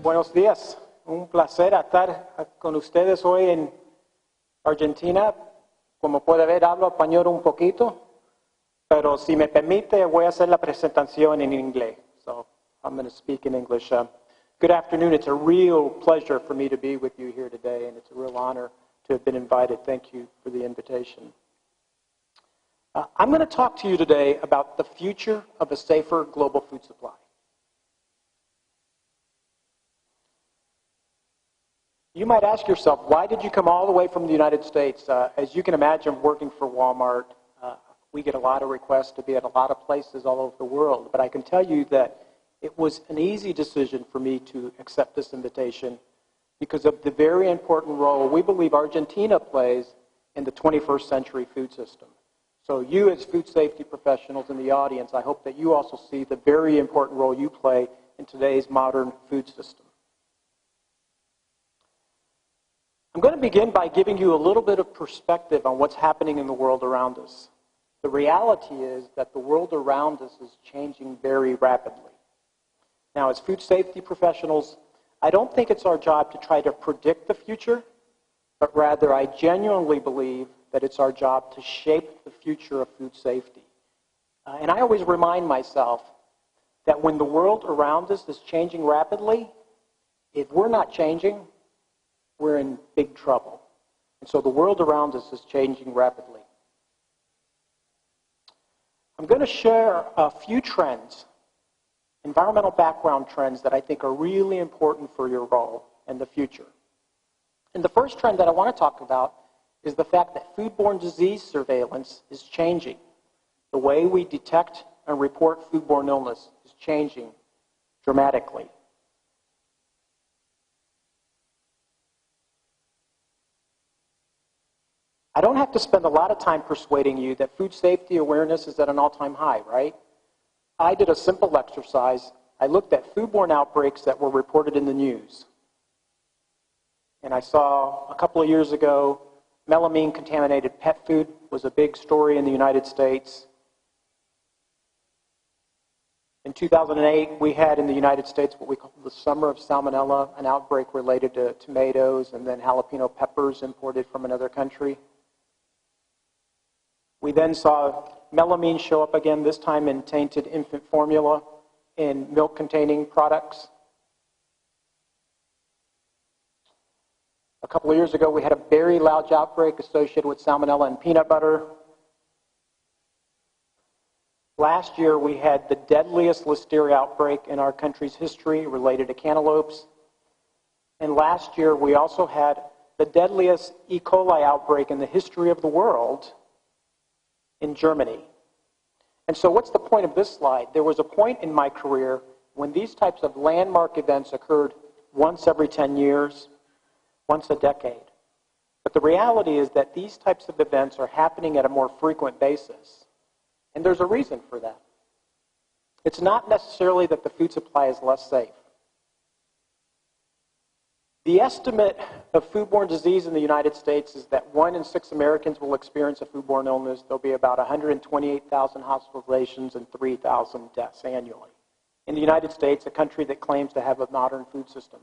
Buenos días. Un placer estar con ustedes hoy en Argentina. Como puede ver, hablo español un poquito, pero si me permite, voy a hacer la presentación en inglés. So I'm going to speak in English. Good afternoon. It's a real pleasure for me to be with you here today, and it's a real honor to have been invited. Thank you for the invitation. I'm going to talk to you today about the future of a safer global food supply. You might ask yourself, why did you come all the way from the United States? As you can imagine, working for Wal-Mart, we get a lot of requests to be at a lot of places all over the world. But I can tell you that it was an easy decision for me to accept this invitation because of the very important role we believe Argentina plays in the 21st century food system. So you as food safety professionals in the audience, I hope that you also see the very important role you play in today's modern food system. I'm going to begin by giving you a little bit of perspective on what's happening in the world around us. The reality is that the world around us is changing very rapidly. Now, as food safety professionals, I don't think it's our job to try to predict the future, but rather I genuinely believe that it's our job to shape the future of food safety. And I always remind myself that when the world around us is changing rapidly, if we're not changing, we're in big trouble. And so the world around us is changing rapidly. I'm going to share a few trends, environmental background trends that I think are really important for your role in the future. And the first trend that I want to talk about is the fact that foodborne disease surveillance is changing. The way we detect and report foodborne illness is changing dramatically. I don't have to spend a lot of time persuading you that food safety awareness is at an all-time high, right? I did a simple exercise. I looked at foodborne outbreaks that were reported in the news. And I saw a couple of years ago, melamine-contaminated pet food was a big story in the United States. In 2008, we had in the United States what we call the Summer of Salmonella, an outbreak related to tomatoes and then jalapeno peppers imported from another country. We then saw melamine show up again, this time in tainted infant formula in milk-containing products. A couple of years ago, we had a very large outbreak associated with salmonella in peanut butter. Last year, we had the deadliest listeria outbreak in our country's history related to cantaloupes. And last year, we also had the deadliest E. coli outbreak in the history of the world in Germany. And so what's the point of this slide? There was a point in my career when these types of landmark events occurred once every 10 years, once a decade. But the reality is that these types of events are happening at a more frequent basis. And there's a reason for that. It's not necessarily that the food supply is less safe. The estimate of foodborne disease in the United States is that 1 in 6 Americans will experience a foodborne illness. There'll be about 128,000 hospitalizations and 3,000 deaths annually. In the United States, a country that claims to have a modern food system.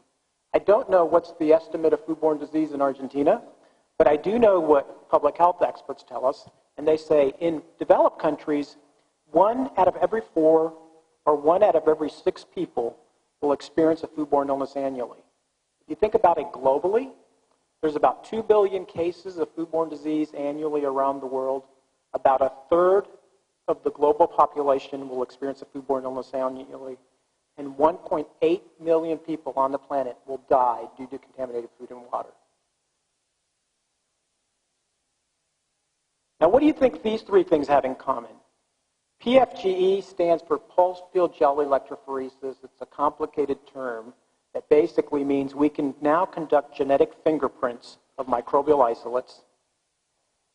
I don't know what's the estimate of foodborne disease in Argentina, but I do know what public health experts tell us, and they say in developed countries, 1 out of every 4 or 1 out of every 6 people will experience a foodborne illness annually. If you think about it globally, there's about 2 billion cases of foodborne disease annually around the world. About a third of the global population will experience a foodborne illness annually. And 1.8 million people on the planet will die due to contaminated food and water. Now, what do you think these 3 things have in common? PFGE stands for pulse field gel electrophoresis. It's a complicated term that basically means we can now conduct genetic fingerprints of microbial isolates,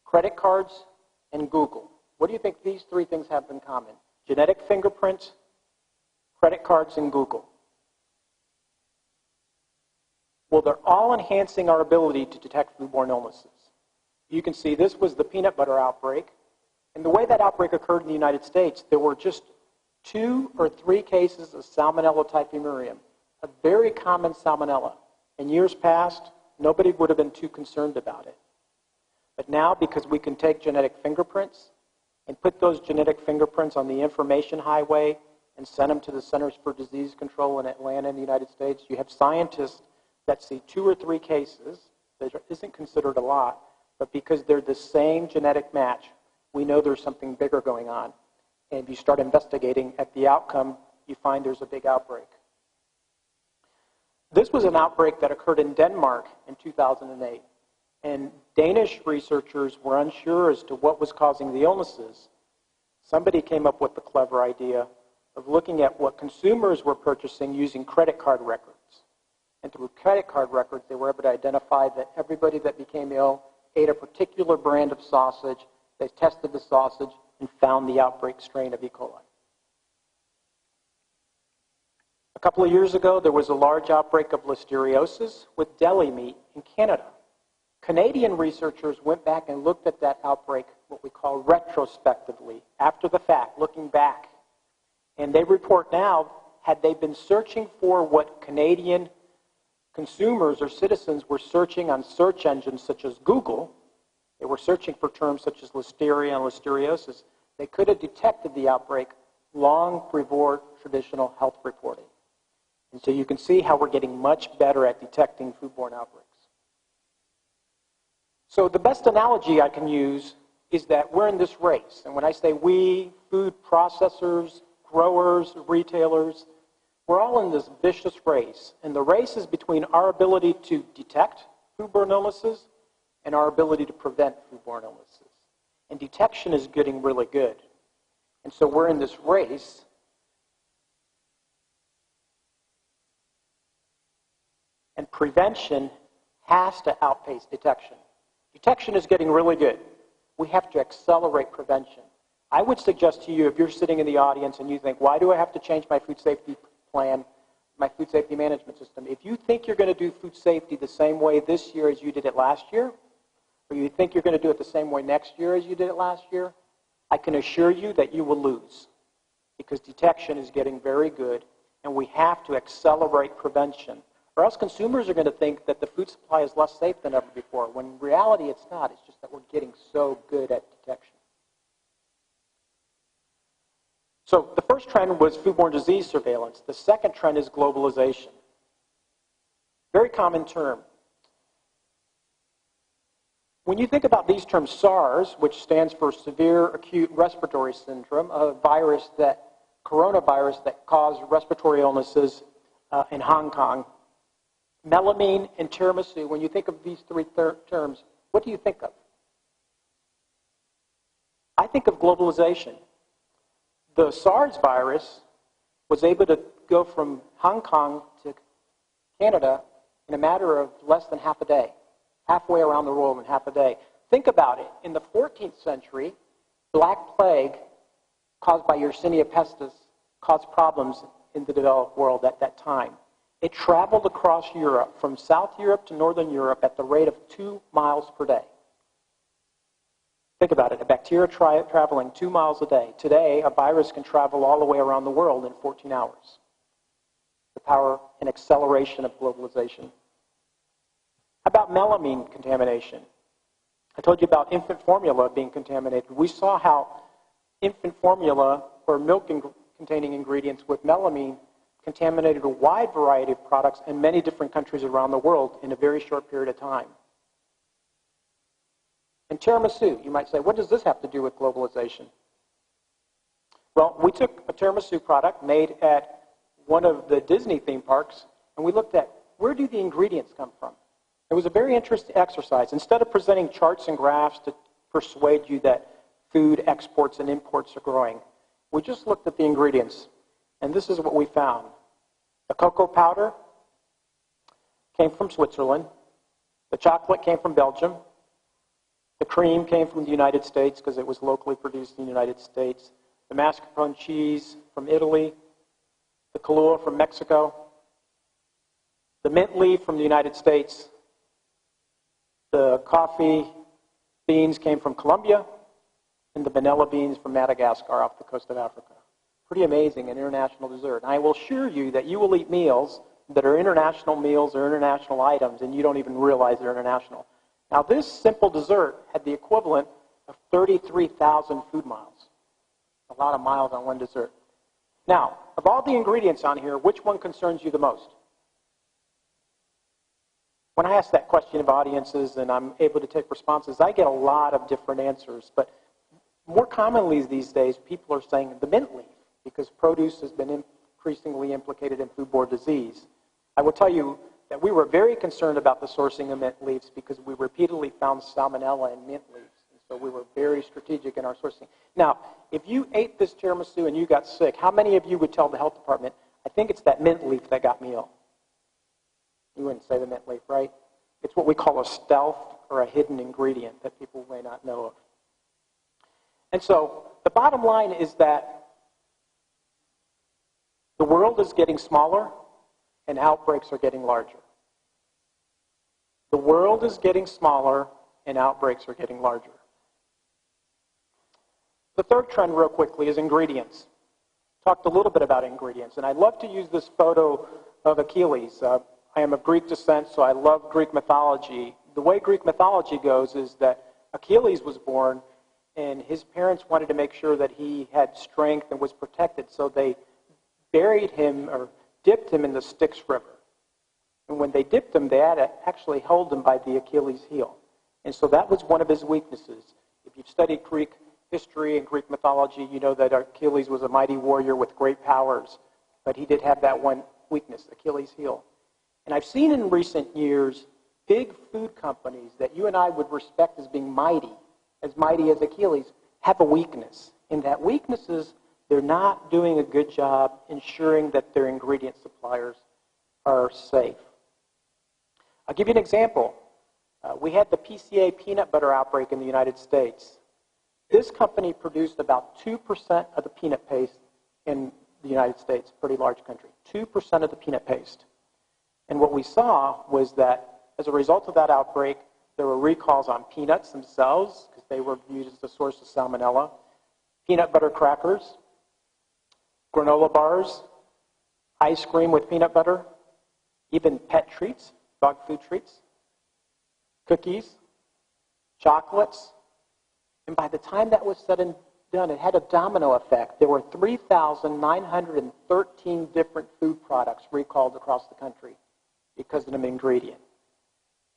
credit cards, and Google. What do you think these 3 things have in common? Genetic fingerprints, credit cards, and Google. Well, they're all enhancing our ability to detect foodborne illnesses. You can see this was the peanut butter outbreak. And the way that outbreak occurred in the United States, there were just 2 or 3 cases of Salmonella typhimurium, a very common salmonella. In years past, nobody would have been too concerned about it. But now, because we can take genetic fingerprints and put those genetic fingerprints on the information highway and send them to the Centers for Disease Control in Atlanta in the United States, you have scientists that see 2 or 3 cases. That isn't considered a lot, but because they're the same genetic match, we know there's something bigger going on. And if you start investigating at the outcome, you find there's a big outbreak. This was an outbreak that occurred in Denmark in 2008. And Danish researchers were unsure as to what was causing the illnesses. Somebody came up with the clever idea of looking at what consumers were purchasing using credit card records. And through credit card records, they were able to identify that everybody that became ill ate a particular brand of sausage. They tested the sausage and found the outbreak strain of E. coli. A couple of years ago, there was a large outbreak of listeriosis with deli meat in Canada. Canadian researchers went back and looked at that outbreak, what we call retrospectively, after the fact, looking back. And they report now, had they been searching for what Canadian consumers or citizens were searching on search engines such as Google, they were searching for terms such as listeria and listeriosis, they could have detected the outbreak long before traditional health reporting. And so you can see how we're getting much better at detecting foodborne outbreaks. So the best analogy I can use is that we're in this race. And when I say we, food processors, growers, retailers, we're all in this vicious race. And the race is between our ability to detect foodborne illnesses and our ability to prevent foodborne illnesses. And detection is getting really good. And so we're in this race. And prevention has to outpace detection. Detection is getting really good. We have to accelerate prevention. I would suggest to you, if you're sitting in the audience and you think, why do I have to change my food safety plan, my food safety management system? If you think you're going to do food safety the same way this year as you did it last year, or you think you're going to do it the same way next year as you did it last year, I can assure you that you will lose, because detection is getting very good, and we have to accelerate prevention. Or else consumers are going to think that the food supply is less safe than ever before, when in reality it's not. It's just that we're getting so good at detection. So the first trend was foodborne disease surveillance. The second trend is globalization. Very common term. When you think about these terms, SARS, which stands for Severe Acute Respiratory Syndrome, a coronavirus that caused respiratory illnesses in Hong Kong, melamine and tiramisu, when you think of these 3 terms, what do you think of? I think of globalization. The SARS virus was able to go from Hong Kong to Canada in a matter of less than half a day, halfway around the world in half a day. Think about it. In the 14th century, Black Plague caused by Yersinia pestis caused problems in the developed world at that time. It traveled across Europe, from South Europe to Northern Europe, at the rate of 2 miles per day. Think about it, a bacteria traveling 2 miles a day. Today, a virus can travel all the way around the world in 14 hours. The power and acceleration of globalization. How about melamine contamination? I told you about infant formula being contaminated. We saw how infant formula, or milk-containing ingredients with melamine, contaminated a wide variety of products in many different countries around the world in a very short period of time. And tiramisu, you might say, what does this have to do with globalization? Well, we took a tiramisu product made at one of the Disney theme parks, and we looked at where do the ingredients come from. It was a very interesting exercise. Instead of presenting charts and graphs to persuade you that food exports and imports are growing, we just looked at the ingredients. And this is what we found. The cocoa powder came from Switzerland. The chocolate came from Belgium. The cream came from the United States because it was locally produced in the United States. The mascarpone cheese from Italy. The Kahlua from Mexico. The mint leaf from the United States. The coffee beans came from Colombia. And the vanilla beans from Madagascar off the coast of Africa. Pretty amazing, an international dessert. And I will assure you that you will eat meals that are international meals or international items, and you don't even realize they're international. Now, this simple dessert had the equivalent of 33,000 food miles. A lot of miles on one dessert. Now, of all the ingredients on here, which one concerns you the most? When I ask that question of audiences and I'm able to take responses, I get a lot of different answers. But more commonly these days, people are saying the mint leaf, because produce has been increasingly implicated in foodborne disease. I will tell you that we were very concerned about the sourcing of mint leaves because we repeatedly found salmonella in mint leaves. And so we were very strategic in our sourcing. Now, if you ate this tiramisu and you got sick, how many of you would tell the health department, I think it's that mint leaf that got me ill? You wouldn't say the mint leaf, right? It's what we call a stealth or a hidden ingredient that people may not know of. And so the bottom line is that the world is getting smaller and outbreaks are getting larger. The world is getting smaller and outbreaks are getting larger. The third trend, real quickly, is ingredients. Talked a little bit about ingredients, and I love to use this photo of Achilles. I am of Greek descent, so I love Greek mythology. The way Greek mythology goes is that Achilles was born, and his parents wanted to make sure that he had strength and was protected, so they buried him or dipped him in the Styx River. And when they dipped him, they had to actually hold him by the Achilles heel. And so that was one of his weaknesses. If you've studied Greek history and Greek mythology, you know that Achilles was a mighty warrior with great powers, but he did have that one weakness, Achilles' heel. And I've seen in recent years big food companies that you and I would respect as being mighty as Achilles, have a weakness. And that weakness is they're not doing a good job ensuring that their ingredient suppliers are safe. I'll give you an example. We had the PCA peanut butter outbreak in the United States. This company produced about 2% of the peanut paste in the United States, pretty large country. 2% of the peanut paste. And what we saw was that as a result of that outbreak, there were recalls on peanuts themselves, because they were viewed as the source of salmonella, peanut butter crackers, granola bars, ice cream with peanut butter, even pet treats, dog food treats, cookies, chocolates. And by the time that was said and done, it had a domino effect. There were 3,913 different food products recalled across the country because of an ingredient.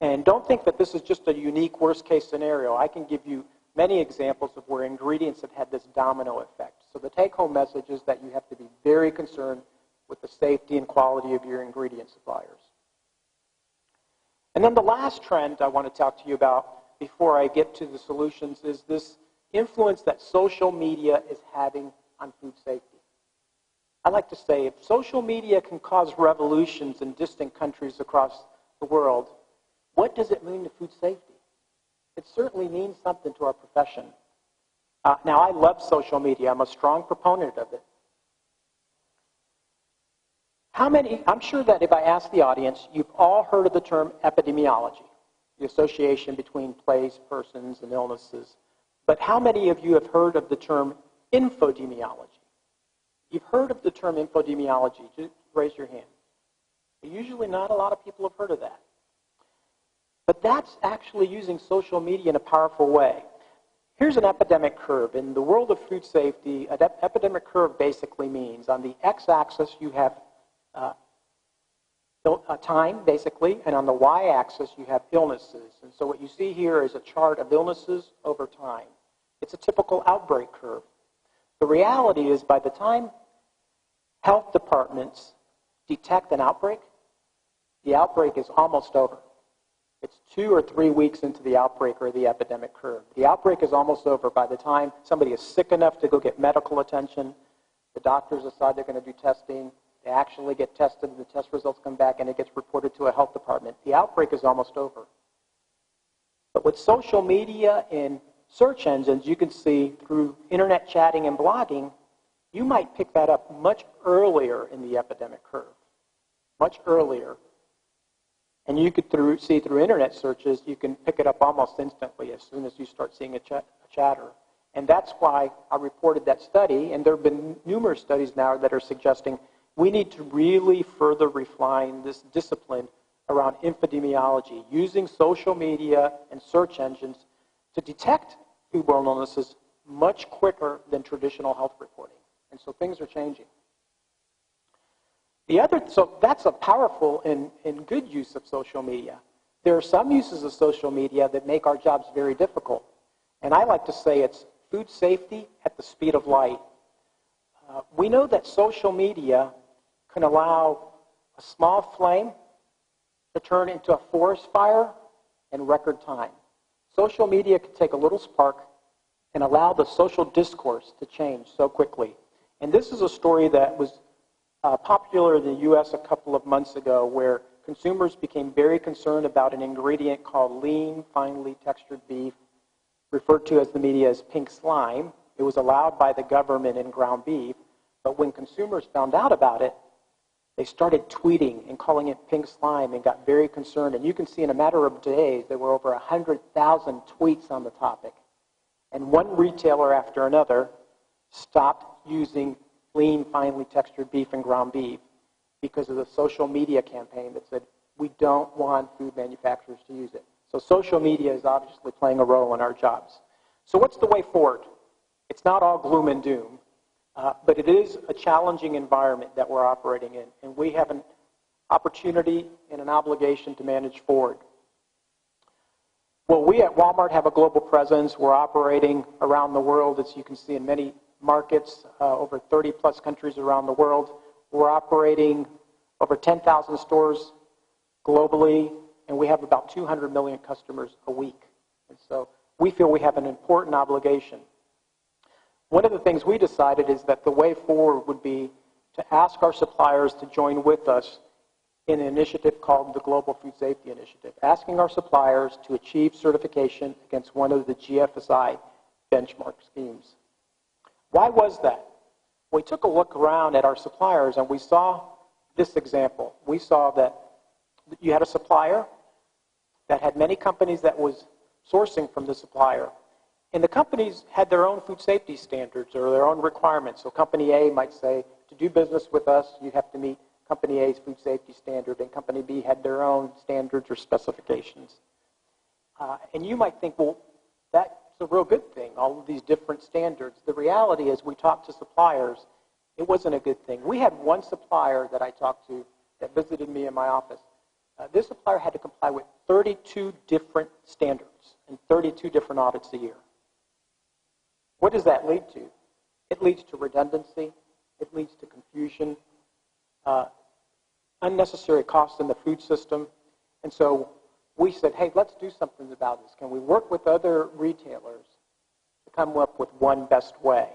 And don't think that this is just a unique worst-case scenario. I can give you many examples of where ingredients have had this domino effect. So the take-home message is that you have to be very concerned with the safety and quality of your ingredient suppliers. And then the last trend I want to talk to you about before I get to the solutions is this influence that social media is having on food safety. I like to say, if social media can cause revolutions in distant countries across the world, what does it mean to food safety? It certainly means something to our profession. Now, I love social media. I'm a strong proponent of it. I'm sure that if I ask the audience, you've all heard of the term epidemiology, the association between place, persons, and illnesses. But how many of you have heard of the term infodemiology? You've heard of the term infodemiology. Just raise your hand. Usually not a lot of people have heard of that. But that's actually using social media in a powerful way. Here's an epidemic curve. In the world of food safety, an epidemic curve basically means on the x-axis you have time, basically, and on the y-axis you have illnesses. And so what you see here is a chart of illnesses over time. It's a typical outbreak curve. The reality is by the time health departments detect an outbreak, the outbreak is almost over. It's 2 or 3 weeks into the outbreak or the epidemic curve. The outbreak is almost over by the time somebody is sick enough to go get medical attention, the doctors decide they're going to do testing, they actually get tested, and the test results come back, and it gets reported to a health department. The outbreak is almost over. But with social media and search engines, you can see through internet chatting and blogging, you might pick that up much earlier in the epidemic curve, much earlier. And you could see through internet searches, you can pick it up almost instantly as soon as you start seeing a chatter. And that's why I reported that study, and there have been numerous studies now that are suggesting We need to really further refine this discipline around epidemiology, using social media and search engines to detect foodborne illnesses much quicker than traditional health reporting. And so things are changing. So that's a powerful and good use of social media. There are some uses of social media that make our jobs very difficult. And I like to say it's food safety at the speed of light. We know that social media can allow a small flame to turn into a forest fire in record time. Social media can take a little spark and allow the social discourse to change so quickly. And this is a story that was popular in the U.S. a couple of months ago, where consumers became very concerned about an ingredient called lean, finely textured beef, referred to as the media as pink slime. It was allowed by the government in ground beef, but when consumers found out about it, they started tweeting and calling it pink slime and got very concerned. And you can see in a matter of days, there were over 100,000 tweets on the topic. And one retailer after another stopped using lean, finely textured beef and ground beef because of the social media campaign that said, we don't want food manufacturers to use it. So social media is obviously playing a role in our jobs. So what's the way forward? It's not all gloom and doom, but it is a challenging environment that we're operating in, and we have an opportunity and an obligation to manage forward. Well, we at Wal-Mart have a global presence. We're operating around the world, as you can see, in many markets, over 30-plus countries around the world. We're operating over 10,000 stores globally, and we have about 200 million customers a week. And so we feel we have an important obligation. One of the things we decided is that the way forward would be to ask our suppliers to join with us in an initiative called the Global Food Safety Initiative, asking our suppliers to achieve certification against one of the GFSI benchmark schemes. Why was that? We took a look around at our suppliers and we saw this example. We saw that you had a supplier that had many companies that was sourcing from the supplier. And the companies had their own food safety standards or their own requirements. So company A might say, to do business with us, you have to meet company A's food safety standard, and company B had their own standards or specifications. And you might think, well, that's a real good thing, all of these different standards. The reality is we talked to suppliers, it wasn't a good thing. We had one supplier that I talked to that visited me in my office. This supplier had to comply with 32 different standards and 32 different audits a year. What does that lead to? It leads to redundancy. It leads to confusion, unnecessary costs in the food system. And so we said, hey, let's do something about this. Can we work with other retailers to come up with one best way?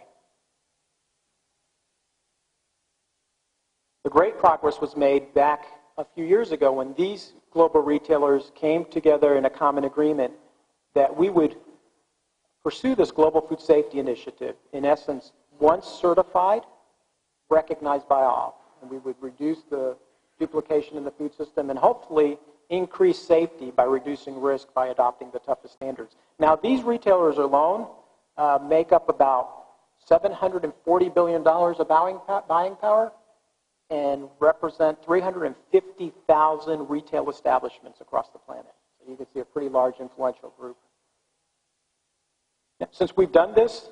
The great progress was made back a few years ago when these global retailers came together in a common agreement that we would pursue this Global Food Safety Initiative. In essence, once certified, recognized by all. And we would reduce the duplication in the food system and hopefully increase safety by reducing risk by adopting the toughest standards. Now, these retailers alone make up about $740 billion of buying power and represent 350,000 retail establishments across the planet. So you can see a pretty large influential group. Now, since we've done this,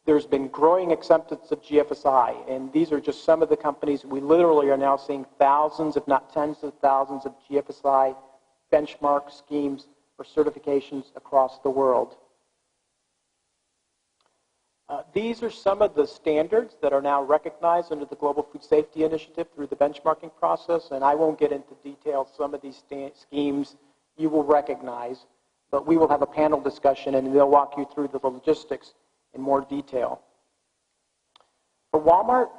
there's been growing acceptance of GFSI, and these are just some of the companies. We literally are now seeing thousands, if not tens of thousands, of GFSI benchmark schemes or certifications across the world. These are some of the standards that are now recognized under the Global Food Safety Initiative through the benchmarking process, and I won't get into detail. Some of these schemes you will recognize, but we will have a panel discussion, and they'll walk you through the logistics in more detail. For Wal-Mart,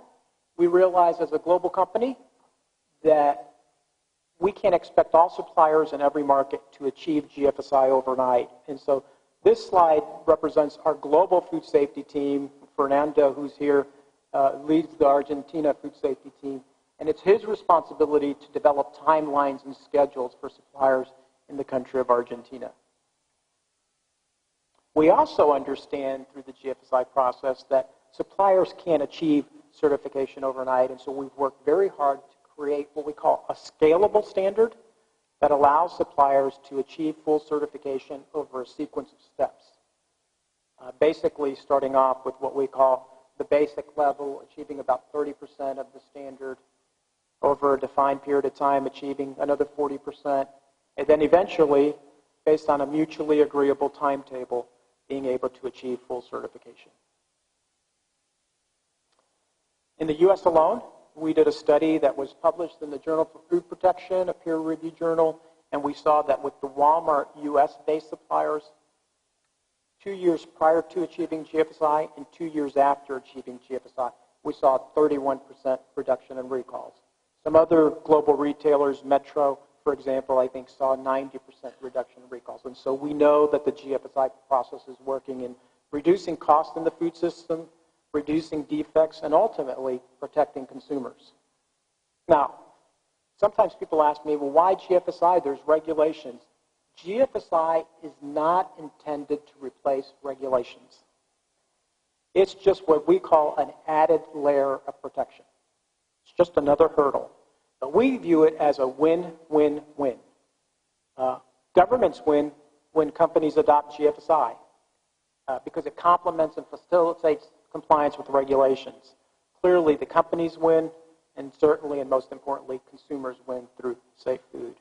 we realize as a global company that we can't expect all suppliers in every market to achieve GFSI overnight. And so this slide represents our global food safety team. Fernando, who's here, leads the Argentina food safety team. And it's his responsibility to develop timelines and schedules for suppliers in the country of Argentina. We also understand through the GFSI process that suppliers can't achieve certification overnight, and so we've worked very hard to create what we call a scalable standard that allows suppliers to achieve full certification over a sequence of steps. Basically starting off with what we call the basic level, achieving about 30% of the standard over a defined period of time, achieving another 40%, and then eventually, based on a mutually agreeable timetable, being able to achieve full certification. In the U.S. alone, we did a study that was published in the Journal for Food Protection, a peer-reviewed journal, and we saw that with the Wal-Mart U.S.-based suppliers, 2 years prior to achieving GFSI and 2 years after achieving GFSI, we saw a 31% reduction in recalls. Some other global retailers, Metro, for example, I think saw a 90% reduction in recalls. And so we know that the GFSI process is working in reducing costs in the food system, reducing defects, and ultimately protecting consumers. Now, sometimes people ask me, well, why GFSI? There's regulations. GFSI is not intended to replace regulations. It's just what we call an added layer of protection. It's just another hurdle. But we view it as a win-win-win. Governments win when companies adopt GFSI because it complements and facilitates compliance with regulations. Clearly, the companies win, and certainly and most importantly, consumers win through safe food.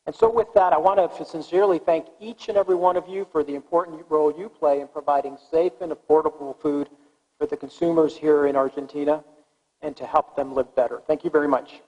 And so with that, I want to sincerely thank each and every one of you for the important role you play in providing safe and affordable food for the consumers here in Argentina and to help them live better. Thank you very much.